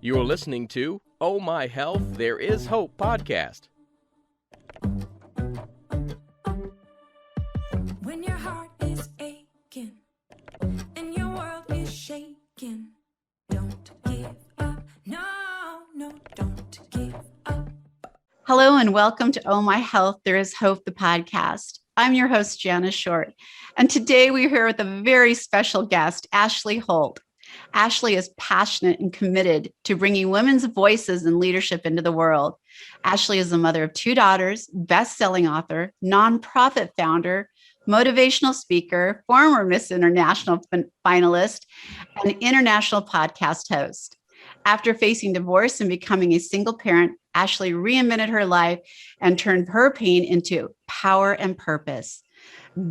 You're listening to Oh My Health, There Is Hope podcast. When your heart is aching and your world is shaking, don't give up. No, don't give up. Hello and welcome to Oh My Health, There Is Hope, the podcast. I'm your host, Jana Short. And today we're here with a very special guest, Ashley Holt. Ashley is passionate and committed to bringing women's voices and leadership into the world. Ashley is the mother of 2 daughters, best-selling author, nonprofit founder, motivational speaker, former Miss International finalist, and international podcast host. After facing divorce and becoming a single parent, Ashley reinvented her life and turned her pain into power and purpose.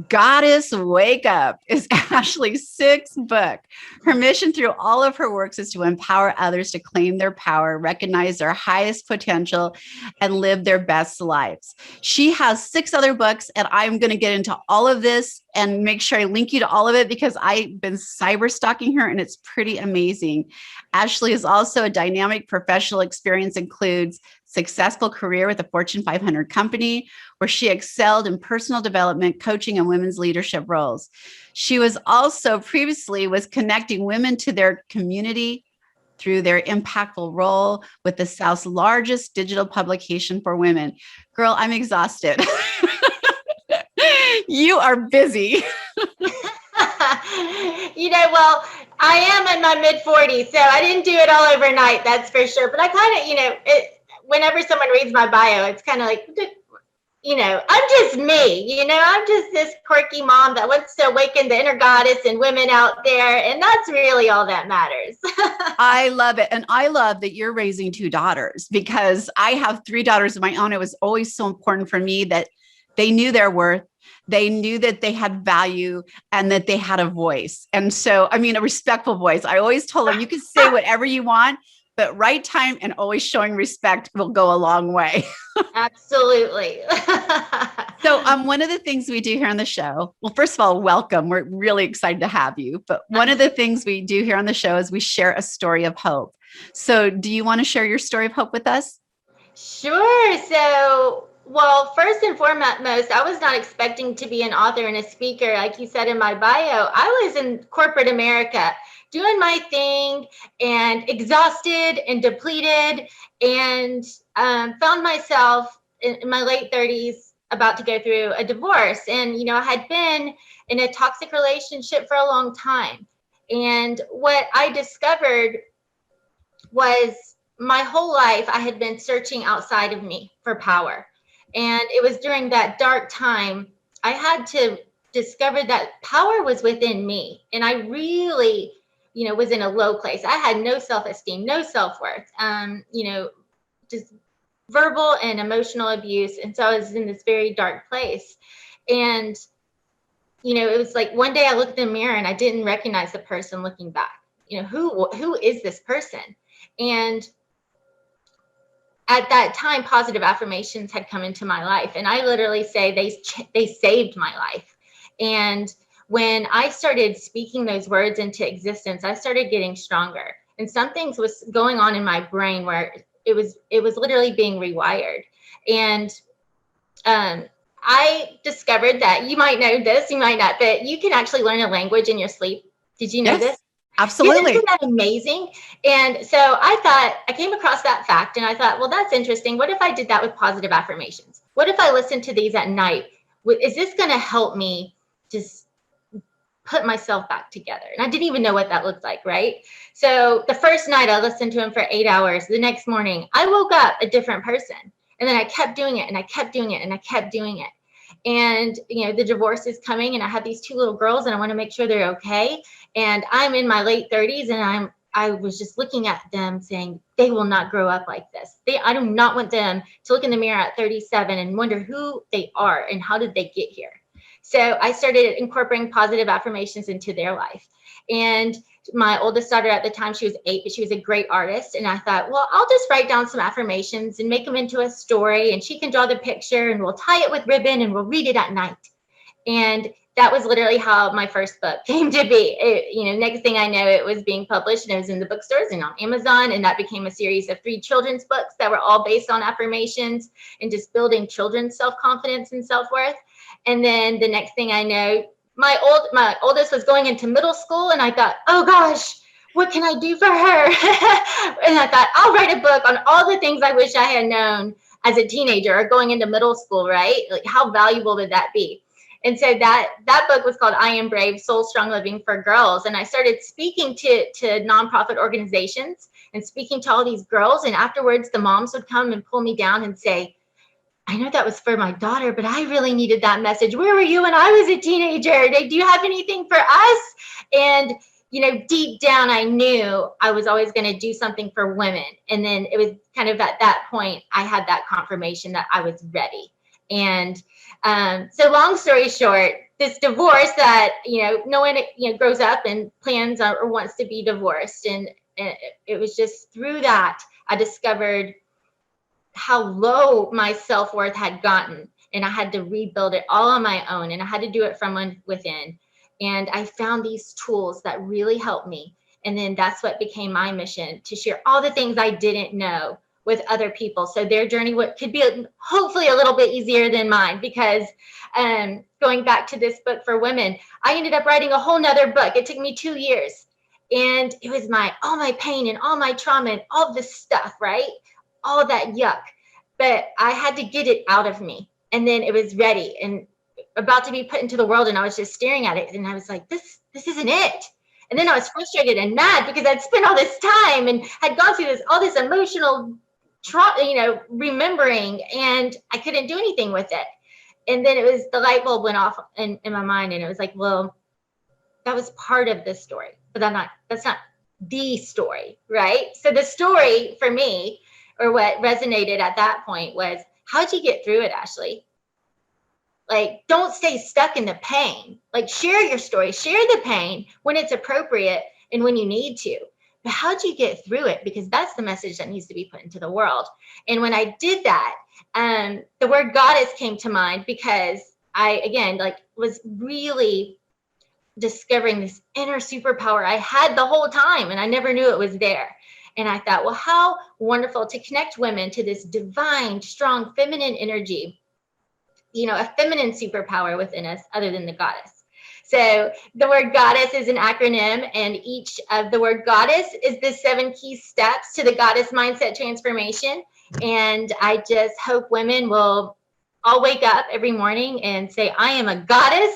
Goddess Wake Up is Ashley's 6th book. Her mission through all of her works is to empower others to claim their power, recognize their highest potential, and live their best lives. She has 6 other books, and I'm going to get into all of this and make sure I link you to all of it because I've been cyber stalking her, and it's pretty amazing. Ashley is also a dynamic professional experience, includes successful career with a Fortune 500 company where she excelled in personal development, coaching, and women's leadership roles. She was also previously connecting women to their community through their impactful role with the South's largest digital publication for women. Girl, I'm exhausted. You are busy. Well, I am in my mid-40s, so I didn't do it all overnight, that's for sure. But I kind of, whenever someone reads my bio, it's kind of like, I'm just me, I'm just this quirky mom that wants to awaken the inner goddess and women out there. And that's really all that matters. I love it. And I love that you're raising 2 daughters because I have 3 daughters of my own. It was always so important for me that they knew their worth. They knew that they had value and that they had a voice. And so, a respectful voice. I always told them, you can say whatever you want, but right time and always showing respect will go a long way. Absolutely. So one of the things we do here on the show, well, first of all, welcome. We're really excited to have you. But one of the things we do here on the show is we share a story of hope. So do you want to share your story of hope with us? Sure. So, well, first and foremost, I was not expecting to be an author and a speaker. Like you said in my bio, I was in corporate America doing my thing and exhausted and depleted and found myself in my late 30s about to go through a divorce. And, I had been in a toxic relationship for a long time. And what I discovered was my whole life I had been searching outside of me for power. And it was during that dark time I had to discover that power was within me. And I really, was in a low place. I had no self-esteem, no self-worth, just verbal and emotional abuse. And so I was in this very dark place. And, it was like one day I looked in the mirror and I didn't recognize the person looking back. Who is this person? And at that time, positive affirmations had come into my life. And I literally say they saved my life. And when I started speaking those words into existence, I started getting stronger. And some things was going on in my brain where it was literally being rewired. And I discovered that, you might know this, you might not, but you can actually learn a language in your sleep. Did you know this? Absolutely. Isn't that amazing? And so I came across that fact and I thought, well, that's interesting. What if I did that with positive affirmations? What if I listened to these at night? Is this going to help me just put myself back together? And I didn't even know what that looked like, right? So the first night I listened to him for 8 hours. The next morning I woke up a different person. And then I kept doing it and I kept doing it and I kept doing it. And, the divorce is coming and I have these 2 little girls and I want to make sure they're okay. And I'm in my late 30s and I was just looking at them saying, they will not grow up like this. I do not want them to look in the mirror at 37 and wonder who they are and how did they get here. So I started incorporating positive affirmations into their life. And my oldest daughter at the time, she was 8, but she was a great artist. And I thought, well, I'll just write down some affirmations and make them into a story and she can draw the picture and we'll tie it with ribbon and we'll read it at night. And that was literally how my first book came to be. Next thing I know, it was being published and it was in the bookstores and on Amazon. And that became a series of 3 children's books that were all based on affirmations and just building children's self-confidence and self-worth. And then the next thing I know, my oldest was going into middle school, and I thought, oh gosh, what can I do for her? And I thought, I'll write a book on all the things I wish I had known as a teenager or going into middle school, right? Like, how valuable would that be? And so that book was called I Am B.R.A.V.E, Soul Strong Living for Girls. And I started speaking to nonprofit organizations and speaking to all these girls. And afterwards, the moms would come and pull me down and say, I know that was for my daughter, but I really needed that message. Where were you when I was a teenager? Do you have anything for us? And, deep down, I knew I was always going to do something for women. And then it was kind of at that point, I had that confirmation that I was ready. And so long story short, this divorce that, no one, grows up and plans or wants to be divorced. And it was just through that I discovered how low my self-worth had gotten, and I had to rebuild it all on my own, and I had to do it from within. And I found these tools that really helped me. And then that's what became my mission, to share all the things I didn't know with other people, so their journey could be hopefully a little bit easier than mine. Because going back to this book for women, I ended up writing a whole nother book. It took me 2 years, and it was all my pain and all my trauma and all this stuff, right? All that yuck. But I had to get it out of me, and then it was ready and about to be put into the world, and I was just staring at it, and I was like, this isn't it. And then I was frustrated and mad because I'd spent all this time and had gone through all this emotional remembering, and I couldn't do anything with it. And then the light bulb went off in my mind, and it was like, well, that was part of this story, but that's not the story, right? So the story for me, or what resonated at that point, was, how'd you get through it, Ashley? Like, don't stay stuck in the pain. Like, share your story, share the pain when it's appropriate and when you need to. But how'd you get through it? Because that's the message that needs to be put into the world. And when I did that, the word goddess came to mind, because I, again, was really discovering this inner superpower I had the whole time, and I never knew it was there. And I thought, well, how wonderful to connect women to this divine, strong, feminine energy, a feminine superpower within us other than the goddess. So the word goddess is an acronym, and each of the word goddess is the 7 key steps to the goddess mindset transformation. And I just hope women will all wake up every morning and say, I am a goddess,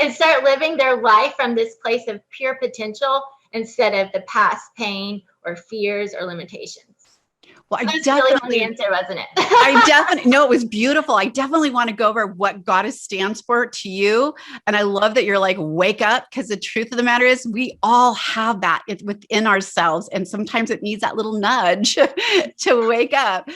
and start living their life from this place of pure potential instead of the past pain or fears or limitations. Well, I That's definitely, really long answer, wasn't it? no, it was beautiful. I definitely want to go over what goddess stands for to you. And I love that you're like, wake up, because the truth of the matter is we all have that within ourselves. And sometimes it needs that little nudge to wake up.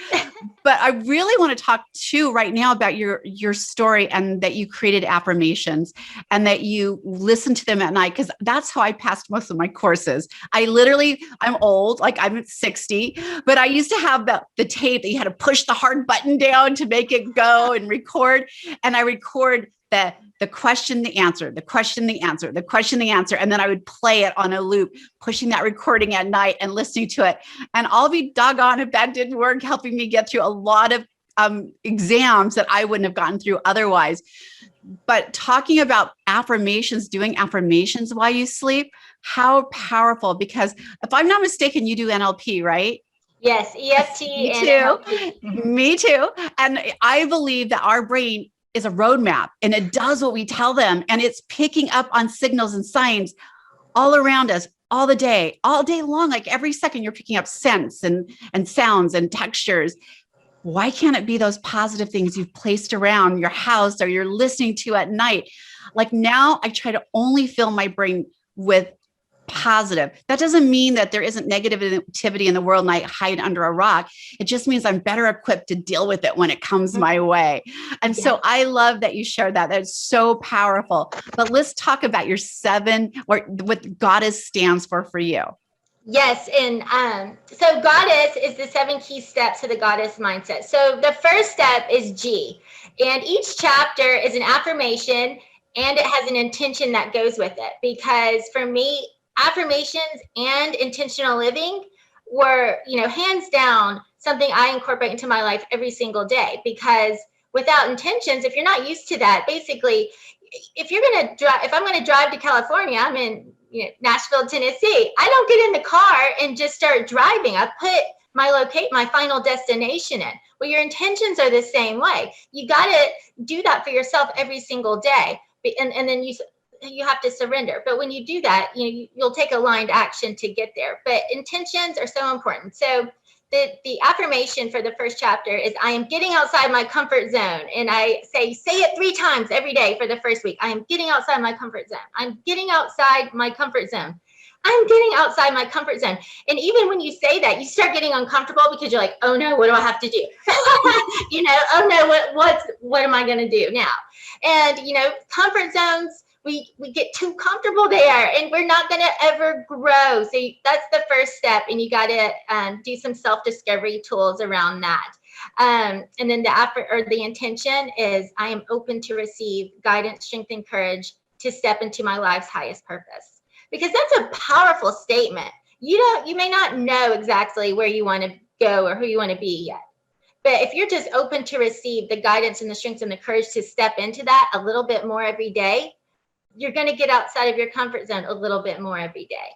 But I really want to talk too right now about your story, and that you created affirmations and that you listen to them at night, because that's how I passed most of my courses. I'm old, like I'm 60, but I used to have the tape that you had to push the hard button down to make it go and record. And I record the question, the answer, the question, the answer, the question, the answer. And then I would play it on a loop, pushing that recording at night and listening to it. And I'll be doggone if that didn't work, helping me get through a lot of exams that I wouldn't have gotten through otherwise. But talking about affirmations, doing affirmations while you sleep, how powerful, because if I'm not mistaken, you do NLP, right? Yes, EFT. Me and too. NLP. Me too. And I believe that our brain is a roadmap, and it does what we tell them, and it's picking up on signals and signs all around us all day long. Like every second you're picking up scents and sounds and textures. Why can't it be those positive things you've placed around your house or you're listening to at night? Like now I try to only fill my brain with positive. That doesn't mean that there isn't negativity in the world and I hide under a rock. It just means I'm better equipped to deal with it when it comes my way. And so I love that you shared that. That's so powerful. But let's talk about your 7, or what goddess stands for you. Yes. And so goddess is the 7 key steps to the goddess mindset. So the first step is G, and each chapter is an affirmation and it has an intention that goes with it. Because for me, affirmations and intentional living were, hands down, something I incorporate into my life every single day. Because without intentions, if you're not used to that, basically, if I'm going to drive to California, I'm in Nashville, Tennessee. I don't get in the car and just start driving. I put my final destination in. Well, your intentions are the same way. You got to do that for yourself every single day. And then you have to surrender. But when you do that, you'll take aligned action to get there. But intentions are so important. So the affirmation for the first chapter is, I am getting outside my comfort zone. And I say it 3 times every day for the first week. I am getting outside my comfort zone. I'm getting outside my comfort zone. I'm getting outside my comfort zone. And even when you say that, you start getting uncomfortable because you're like, oh no, what do I have to do? Oh no, what am I going to do now? And, comfort zones, we get too comfortable there and we're not going to ever grow. So that's the first step. And you got to do some self-discovery tools around that. And then the intention is, I am open to receive guidance, strength, and courage to step into my life's highest purpose. Because that's a powerful statement. You may not know exactly where you want to go or who you want to be yet. But if you're just open to receive the guidance and the strength and the courage to step into that a little bit more every day, you're going to get outside of your comfort zone a little bit more every day.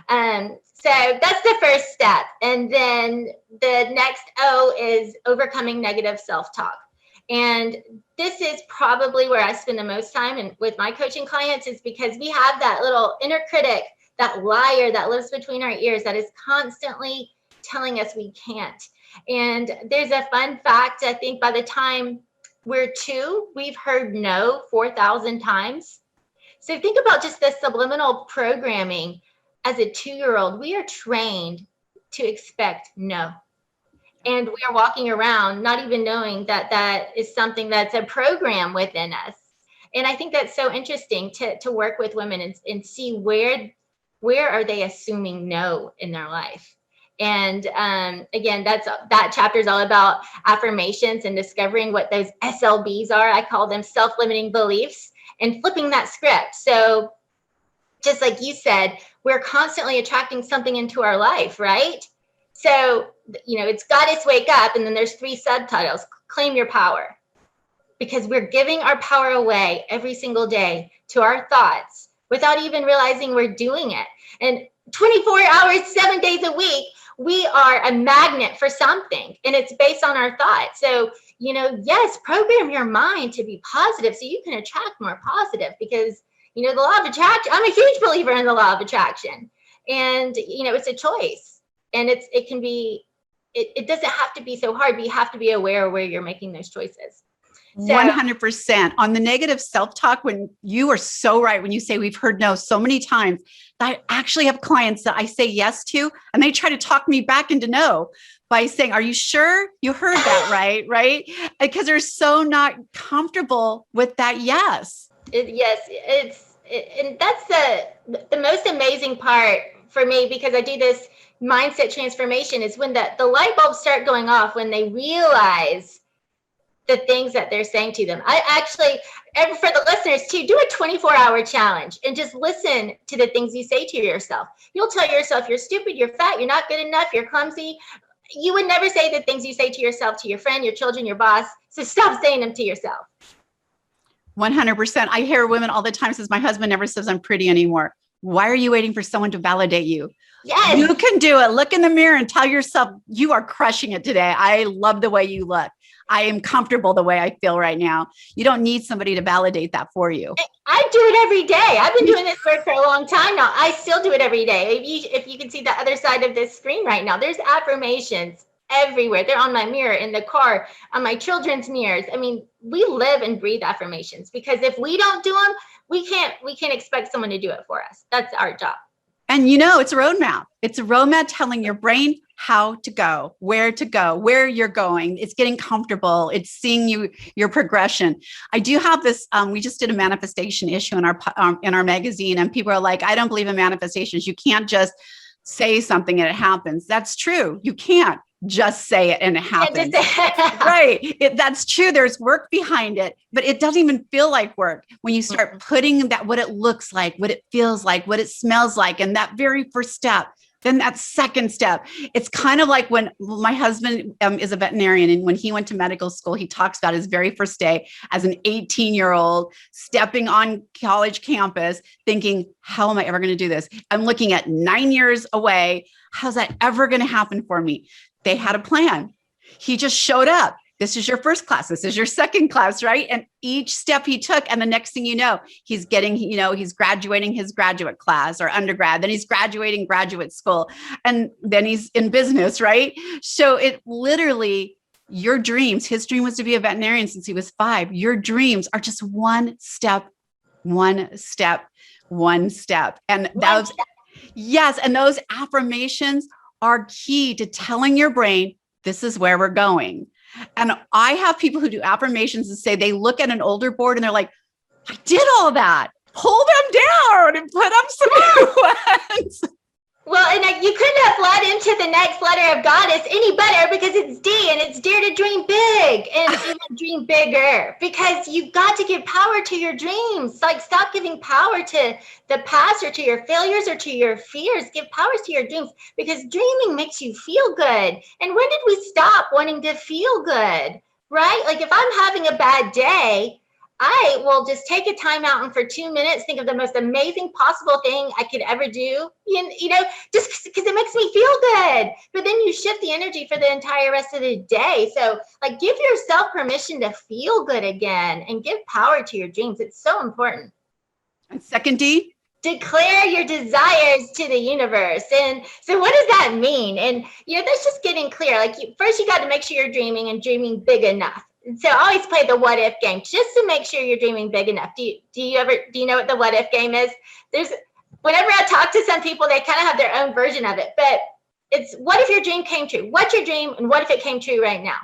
So that's the first step. And then the next O is overcoming negative self-talk. And this is probably where I spend the most time with my coaching clients, is because we have that little inner critic, that liar that lives between our ears that is constantly telling us we can't. And there's a fun fact. I think by the time we're 2, we've heard no 4,000 times. So think about just the subliminal programming. As a 2-year-old, we are trained to expect no. And we are walking around not even knowing that is something that's a program within us. And I think that's so interesting to work with women and see where are they assuming no in their life. And again, that chapter is all about affirmations and discovering what those SLBs are. I call them self-limiting beliefs, and flipping that script. So just like you said, we're constantly attracting something into our life, right? So, it's Goddess Wake Up, and then there's 3 subtitles. Claim your power. Because we're giving our power away every single day to our thoughts without even realizing we're doing it. And 24 hours, 7 days a week, we are a magnet for something, and it's based on our thoughts. So, yes, program your mind to be positive so you can attract more positive, because, the law of attraction, I'm a huge believer in the law of attraction, and, it's a choice, and it doesn't have to be so hard, but you have to be aware of where you're making those choices. So, 100% on the negative self-talk. When you are so right, when you say we've heard no so many times, I actually have clients that I say yes to, and they try to talk me back into no by saying, are you sure you heard that right? Right? Because they're so not comfortable with that. Yes. And that's the most amazing part for me, because I do this mindset transformation, is when the light bulbs start going off, when they realize the things that they're saying to them. I actually, for the listeners too, do a 24-hour challenge and just listen to the things you say to yourself. You'll tell yourself you're stupid, you're fat, you're not good enough, you're clumsy. You would never say the things you say to yourself to your friend, your children, your boss. So stop saying them to yourself. 100%. I hear women all the time says, my husband never says I'm pretty anymore. Why are you waiting for someone to validate you? Yes. You can do it. Look in the mirror and tell yourself you are crushing it today. I love the way you look. I am comfortable the way I feel right now. You don't need somebody to validate that for you. I do it every day. I've been doing this work for a long time now. I still do it every day. If you can see the other side of this screen right now, there's affirmations everywhere. They're on my mirror, in the car, on my children's mirrors. I mean, we live and breathe affirmations, because if we don't do them, we can't expect someone to do it for us. That's our job. And it's a roadmap. It's a roadmap telling your brain how to go, where you're going. It's getting comfortable. It's seeing your progression. I do have this. We just did a manifestation issue in our magazine, and people are like, I don't believe in manifestations. You can't just say something and it happens. That's true. You can't. just say it and it happens. Just- Right. That's true. There's work behind it, but it doesn't even feel like work when you start putting that, what it looks like, what it feels like, what it smells like. And that very first step, then that second step, it's kind of like when my husband is a veterinarian, and when he went to medical school, he talks about his very first day as an 18-year-old stepping on college campus thinking, how am I ever going to do this? I'm looking at 9 years away. How's that ever going to happen for me? They had a plan. He just showed up. This is your first class. This is your second class, right? And each step he took, and the next thing you know, he's getting, he's graduating his graduate class or undergrad, then he's graduating graduate school, and then he's in business, right? So it literally, your dreams, his dream was to be a veterinarian since he was 5. Your dreams are just one step. And yes, and those affirmations are key to telling your brain, this is where we're going. And I have people who do affirmations and say they look at an older board and they're like, I did all that. Pull them down and put up some new ones. Well, and you couldn't have led into the next letter of goddess any better, because it's D, and it's dare to dream big and even dream bigger, because you got to give power to your dreams. Like, stop giving power to the past or to your failures or to your fears. Give powers to your dreams, because dreaming makes you feel good. And when did we stop wanting to feel good, right? Like, if I'm having a bad day, I will just take a time out and for 2 minutes, think of the most amazing possible thing I could ever do, just because it makes me feel good. But then you shift the energy for the entire rest of the day. So, like, give yourself permission to feel good again and give power to your dreams. It's so important. And second D? Declare your desires to the universe. And so what does that mean? And, that's just getting clear. Like, first you got to make sure you're dreaming and dreaming big enough. So I always play the what if game just to make sure you're dreaming big enough. Do you know what the what if game is? Whenever I talk to some people, they kind of have their own version of it, but it's, what if your dream came true? What's your dream? And what if it came true right now?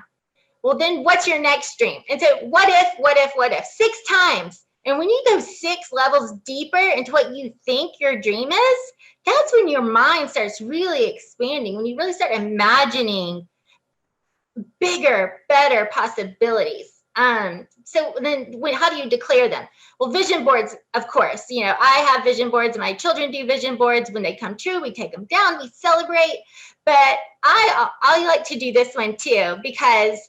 Well, then what's your next dream? And so what if 6 times. And when you go 6 levels deeper into what you think your dream is, that's when your mind starts really expanding, when you really start imagining bigger, better possibilities. So then how do you declare them? Well, vision boards, of course, I have vision boards. My children do vision boards. When they come true, we take them down, we celebrate. But I like to do this one too, because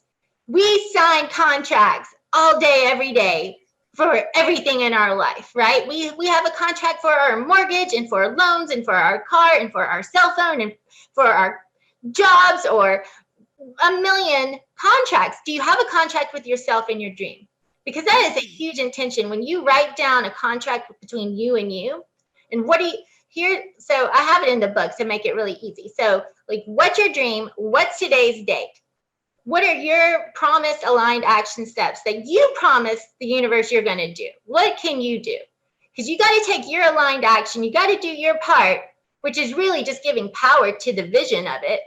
we sign contracts all day, every day for everything in our life, right? We have a contract for our mortgage and for loans and for our car and for our cell phone and for our jobs, or a million contracts. Do you have a contract with yourself in your dream? Because that is a huge intention. When you write down a contract between you and you, and so I have it in the book to make it really easy. So, like, what's your dream? What's today's date? What are your promised aligned action steps that you promise the universe you're going to do? What can you do? Because you got to take your aligned action. You got to do your part, which is really just giving power to the vision of it.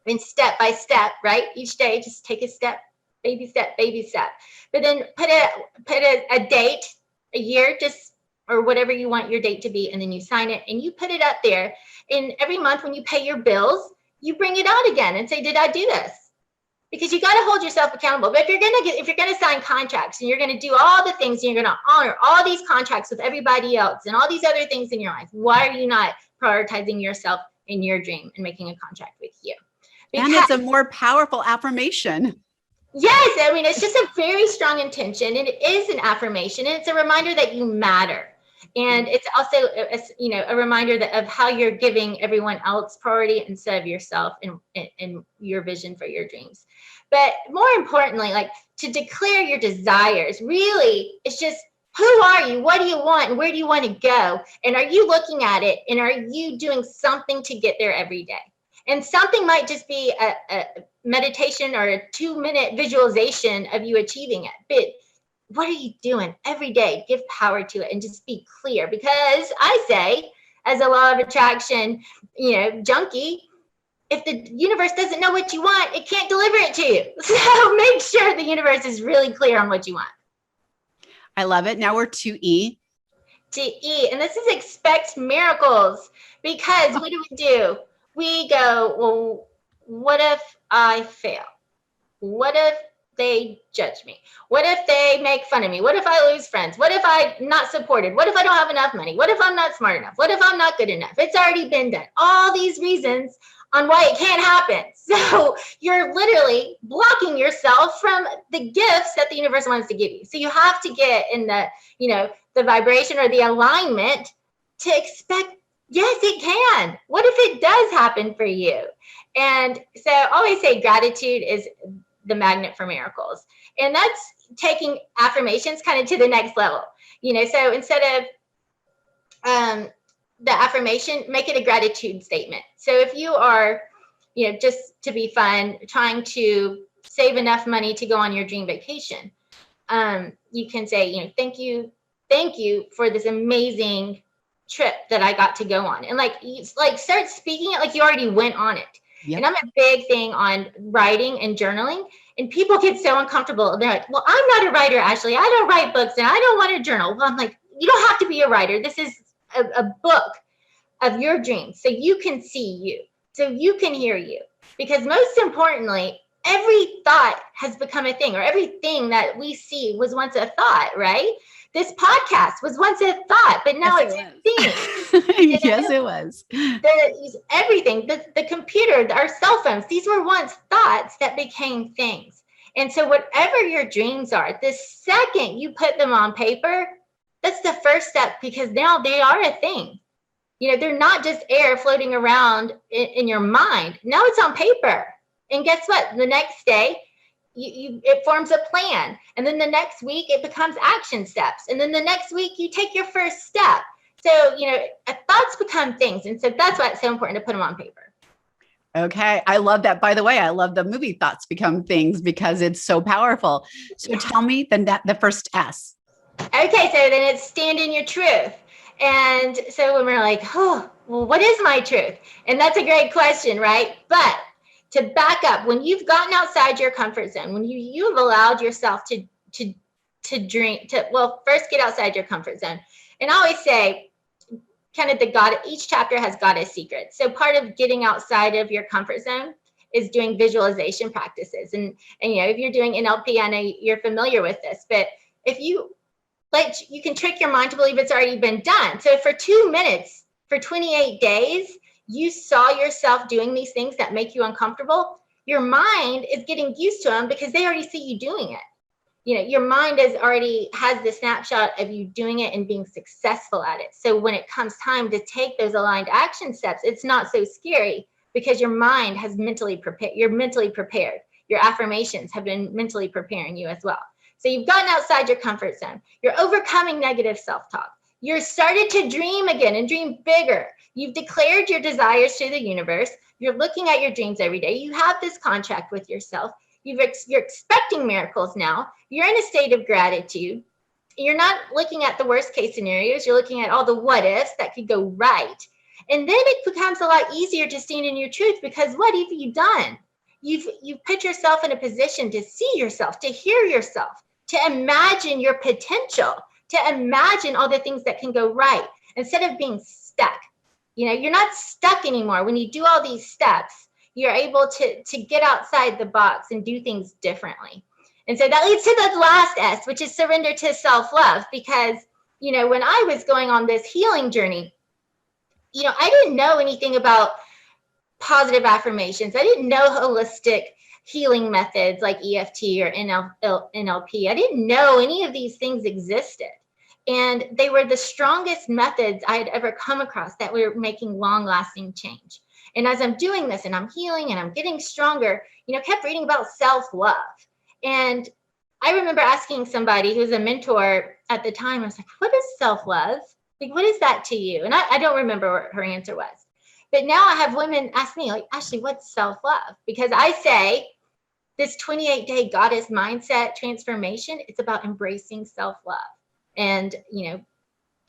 And step by step, right? Each day, just take a step, baby step, baby step. But then put a date, a year, or whatever you want your date to be, and then you sign it and you put it up there. And every month when you pay your bills, you bring it out again and say, did I do this? Because you got to hold yourself accountable. But if you're gonna sign contracts and you're gonna do all the things and you're gonna honor all these contracts with everybody else and all these other things in your life, why are you not prioritizing yourself in your dream and making a contract with you? And it's a more powerful affirmation. Yes, I mean, it's just a very strong intention, and it is an affirmation, and it's a reminder that you matter. And it's also, a reminder of how you're giving everyone else priority instead of yourself and your vision for your dreams. But more importantly, like, to declare your desires, really, it's just, who are you? What do you want? And where do you want to go? And are you looking at it? And are you doing something to get there every day? And something might just be a meditation or a 2-minute visualization of you achieving it. But what are you doing every day? Give power to it and just be clear. Because I say, as a law of attraction, junkie, if the universe doesn't know what you want, it can't deliver it to you. So make sure the universe is really clear on what you want. I love it. Now we're to E. To E. And this is expect miracles. Because what do? We go, well, what if I fail? What if they judge me? What if they make fun of me? What if I lose friends? What if I'm not supported? What if I don't have enough money? What if I'm not smart enough? What if I'm not good enough? It's already been done. All these reasons on why it can't happen. So you're literally blocking yourself from the gifts that the universe wants to give you. So you have to get in the, the vibration or the alignment to expect, yes, it can. What if it does happen for you? And so I always say gratitude is the magnet for miracles. And that's taking affirmations kind of to the next level. So instead of the affirmation, make it a gratitude statement. So if you are, just to be fun, trying to save enough money to go on your dream vacation, you can say, thank you for this amazing trip that I got to go on. And start speaking it like you already went on it. Yep. And I'm a big thing on writing and journaling. And people get so uncomfortable. They're like, well, I'm not a writer, Ashley. I don't write books and I don't want to journal. Well, I'm like, you don't have to be a writer. This is a book of your dreams. So you can see you. So you can hear you. Because most importantly, every thought has become a thing, or everything that we see was once a thought, right? This podcast was once a thought, but now it's a thing. Yes, it was. Everything, the computer, our cell phones, these were once thoughts that became things. And so whatever your dreams are, the second you put them on paper, that's the first step, because now they are a thing. They're not just air floating around in your mind. Now it's on paper. And guess what? The next day, it forms a plan. And then the next week, it becomes action steps. And then the next week, you take your first step. So, thoughts become things. And so that's why it's so important to put them on paper. Okay. I love that. By the way, I love the movie Thoughts Become Things because it's so powerful. So tell me the first S. Okay. So then it's stand in your truth. And so when we're like, oh, well, what is my truth? And that's a great question, right? But to back up, when you've gotten outside your comfort zone, when you've allowed yourself to dream, first get outside your comfort zone. And I always say, kind of each chapter has got a secret. So part of getting outside of your comfort zone is doing visualization practices. And if you're doing NLP, I know you're familiar with this, but if you can trick your mind to believe it's already been done. So for 2 minutes, for 28 days, you saw yourself doing these things that make you uncomfortable, your mind is getting used to them because they already see you doing it. Your mind has the snapshot of you doing it and being successful at it. So when it comes time to take those aligned action steps, it's not so scary because your mind has mentally prepared. You're mentally prepared. Your affirmations have been mentally preparing you as well. So you've gotten outside your comfort zone. You're overcoming negative self-talk. You're started to dream again and dream bigger. You've declared your desires to the universe. You're looking at your dreams every day. You have this contract with yourself. You're expecting miracles now. You're in a state of gratitude. You're not looking at the worst case scenarios. You're looking at all the what ifs that could go right. And then it becomes a lot easier to stand in your truth because what have you done? You've put yourself in a position to see yourself, to hear yourself, to imagine your potential, to imagine all the things that can go right instead of being stuck. You're not stuck anymore. When you do all these steps, you're able to get outside the box and do things differently. And so that leads to the last S, which is surrender to self-love. Because, when I was going on this healing journey, I didn't know anything about positive affirmations. I didn't know holistic healing methods like EFT or NLP. I didn't know any of these things existed. And they were the strongest methods I had ever come across that were making long-lasting change. And as I'm doing this and I'm healing and I'm getting stronger, I kept reading about self-love. And I remember asking somebody who was a mentor at the time, I was like, what is self-love? Like, what is that to you? And I don't remember what her answer was. But now I have women ask me, like, Ashley, what's self-love? Because I say this 28-day goddess mindset transformation, it's about embracing self-love and,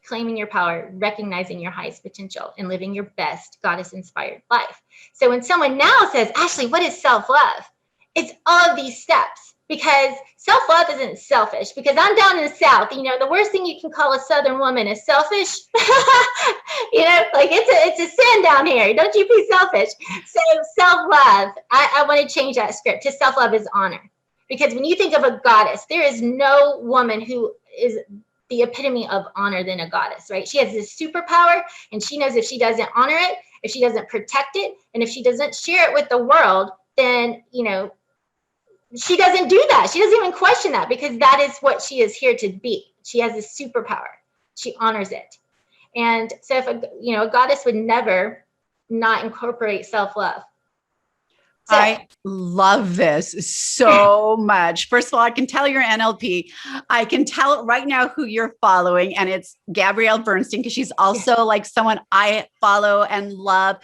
claiming your power, recognizing your highest potential, and living your best goddess-inspired life. So when someone now says, Ashley, what is self-love? It's all of these steps. because self-love isn't selfish, because I'm down in the South, the worst thing you can call a Southern woman is selfish. Like it's a sin down here. Don't you be selfish. So self-love, I want to change that script to self-love is honor. Because when you think of a goddess, there is no woman who is the epitome of honor than a goddess, right? She has this superpower, and she knows if she doesn't honor it, if she doesn't protect it, and if she doesn't share it with the world, then, she doesn't do that. She doesn't even question that, because that is what she is here to be. She has this superpower. She honors it. And so if a goddess would never not incorporate self-love. So, I love this so much. First of all, I can tell you're NLP. I can tell right now who you're following, and it's Gabrielle Bernstein, because she's also like someone I follow and love.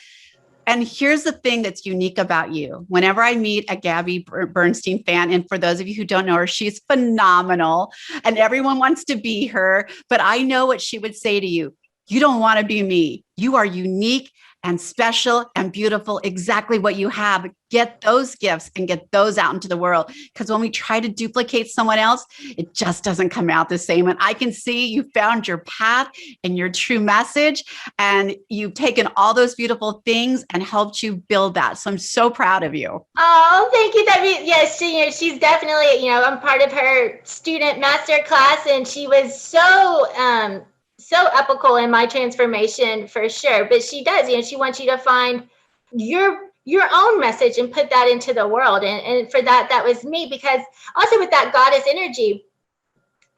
And here's the thing that's unique about you. Whenever I meet a Gabby Bernstein fan, and for those of you who don't know her, she's phenomenal and everyone wants to be her. But I know what she would say to you. You don't want to be me. You are unique and special and beautiful, exactly what you have. Get those gifts and get those out into the world. Because when we try to duplicate someone else, it just doesn't come out the same. And I can see you found your path and your true message, and you've taken all those beautiful things and helped you build that. So I'm so proud of you. Oh, thank you, Debbie. Yes, she's definitely, I'm part of her student master class, and she was so epical in my transformation for sure. But she does, she wants you to find your own message and put that into the world. And for that was me, because also with that goddess energy,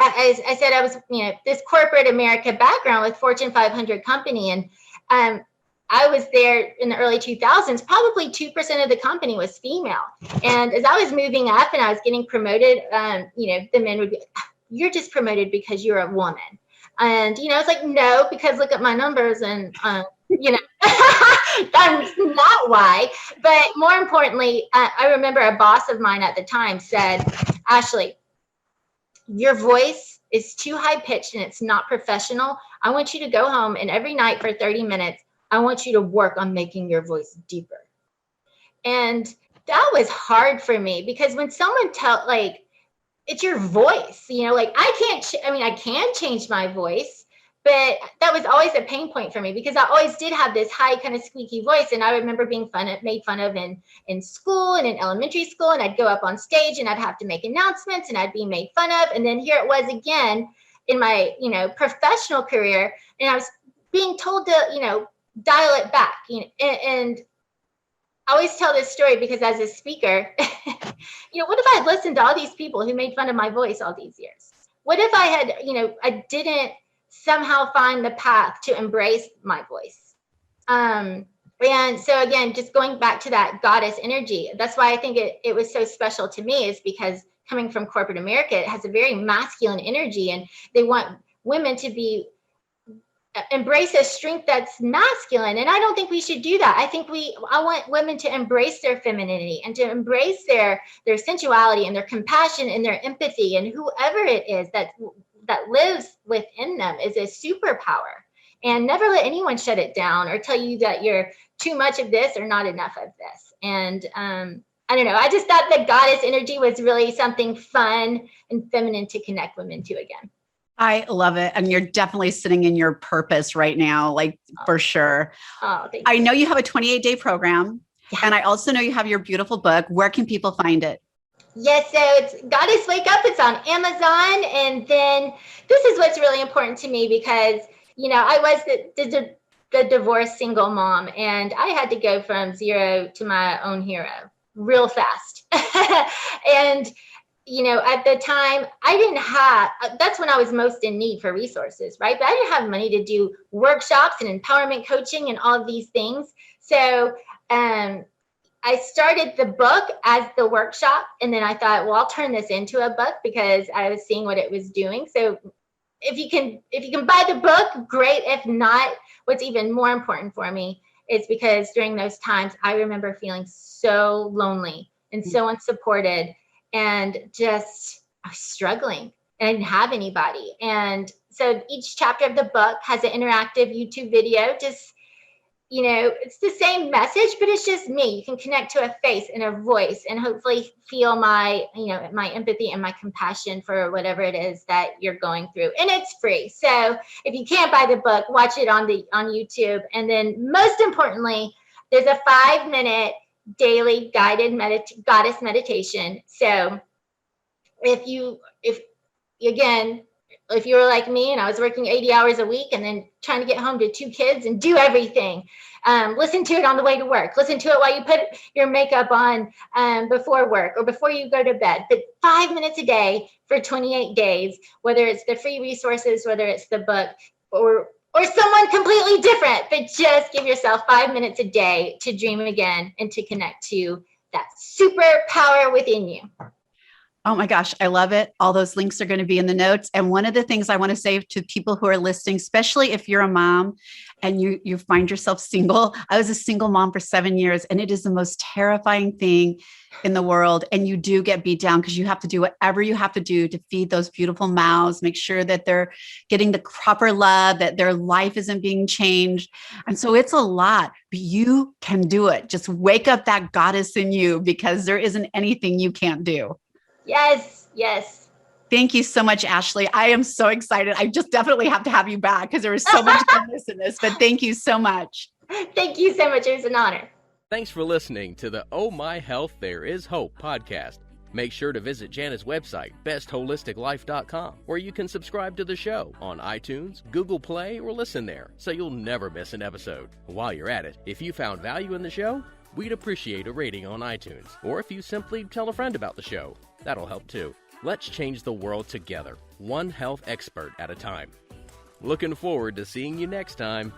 I said, I was, this corporate America background with Fortune 500 company. And I was there in the early 2000s, probably 2% of the company was female. And as I was moving up and I was getting promoted, the men would be, you're just promoted because you're a woman. And, it's like, no, because look at my numbers and, that's not why. But more importantly, I remember a boss of mine at the time said, Ashley, your voice is too high pitched and it's not professional. I want you to go home, and every night for 30 minutes, I want you to work on making your voice deeper. And that was hard for me, because when someone it's your voice, I can change my voice, but that was always a pain point for me, because I always did have this high kind of squeaky voice. And I remember being made fun of in school and in elementary school, and I'd go up on stage and I'd have to make announcements and I'd be made fun of. And then here it was again in my, professional career, and I was being told to, dial it back, and I always tell this story because as a speaker, what if I had listened to all these people who made fun of my voice all these years? What if I had, I didn't somehow find the path to embrace my voice? And so again, just going back to that goddess energy, that's why I think it was so special to me, is because coming from corporate America, it has a very masculine energy, and they want women to embrace a strength that's masculine. And I don't think we should do that. I want women to embrace their femininity and to embrace their sensuality and their compassion and their empathy, and whoever it is that lives within them is a superpower. And never let anyone shut it down or tell you that you're too much of this or not enough of this. And I don't know, I just thought the goddess energy was really something fun and feminine to connect women to again. I love it. And you're definitely sitting in your purpose right now, for sure. Oh, thank you. I know you have a 28-day program. Yeah. And I also know you have your beautiful book. Where can people find it? Yes, so it's Goddess Wake Up. It's on Amazon. And then this is what's really important to me, because, I was the divorced single mom, and I had to go from zero to my own hero real fast. And at the time, I didn't have, that's when I was most in need for resources, right? But I didn't have money to do workshops and empowerment coaching and all of these things. So I started the book as the workshop, and then I thought, well, I'll turn this into a book, because I was seeing what it was doing. So if you can buy the book, great. If not, what's even more important for me is because during those times, I remember feeling so lonely and so unsupported, and just I was struggling, and I didn't have anybody. And so each chapter of the book has an interactive YouTube video, just, it's the same message, but it's just me. You can connect to a face and a voice and hopefully feel my, my empathy and my compassion for whatever it is that you're going through. And it's free. So if you can't buy the book, watch it on YouTube. And then most importantly, there's a 5-minute daily guided goddess meditation. So if you're like me and I was working 80 hours a week and then trying to get home to 2 kids and do everything, listen to it on the way to work. Listen to it while you put your makeup on before work or before you go to bed. But 5 minutes a day for 28 days, whether it's the free resources, whether it's the book or someone completely different, but just give yourself 5 minutes a day to dream again and to connect to that superpower within you. Oh my gosh, I love it. All those links are going to be in the notes. And one of the things I want to say to people who are listening, especially if you're a mom and you find yourself single. I was a single mom for 7 years, and it is the most terrifying thing in the world. And you do get beat down because you have to do whatever you have to do to feed those beautiful mouths, make sure that they're getting the proper love, that their life isn't being changed. And so it's a lot, but you can do it. Just wake up that goddess in you, because there isn't anything you can't do. Yes, yes. Thank you so much, Ashley. I am so excited. I just definitely have to have you back because there was so much goodness in this, but thank you so much. Thank you so much. It was an honor. Thanks for listening to the Oh My Health, There Is Hope podcast. Make sure to visit Jana's website, bestholisticlife.com, where you can subscribe to the show on iTunes, Google Play, or listen there so you'll never miss an episode. While you're at it, if you found value in the show, we'd appreciate a rating on iTunes, or if you simply tell a friend about the show. That'll help too. Let's change the world together, one health expert at a time. Looking forward to seeing you next time.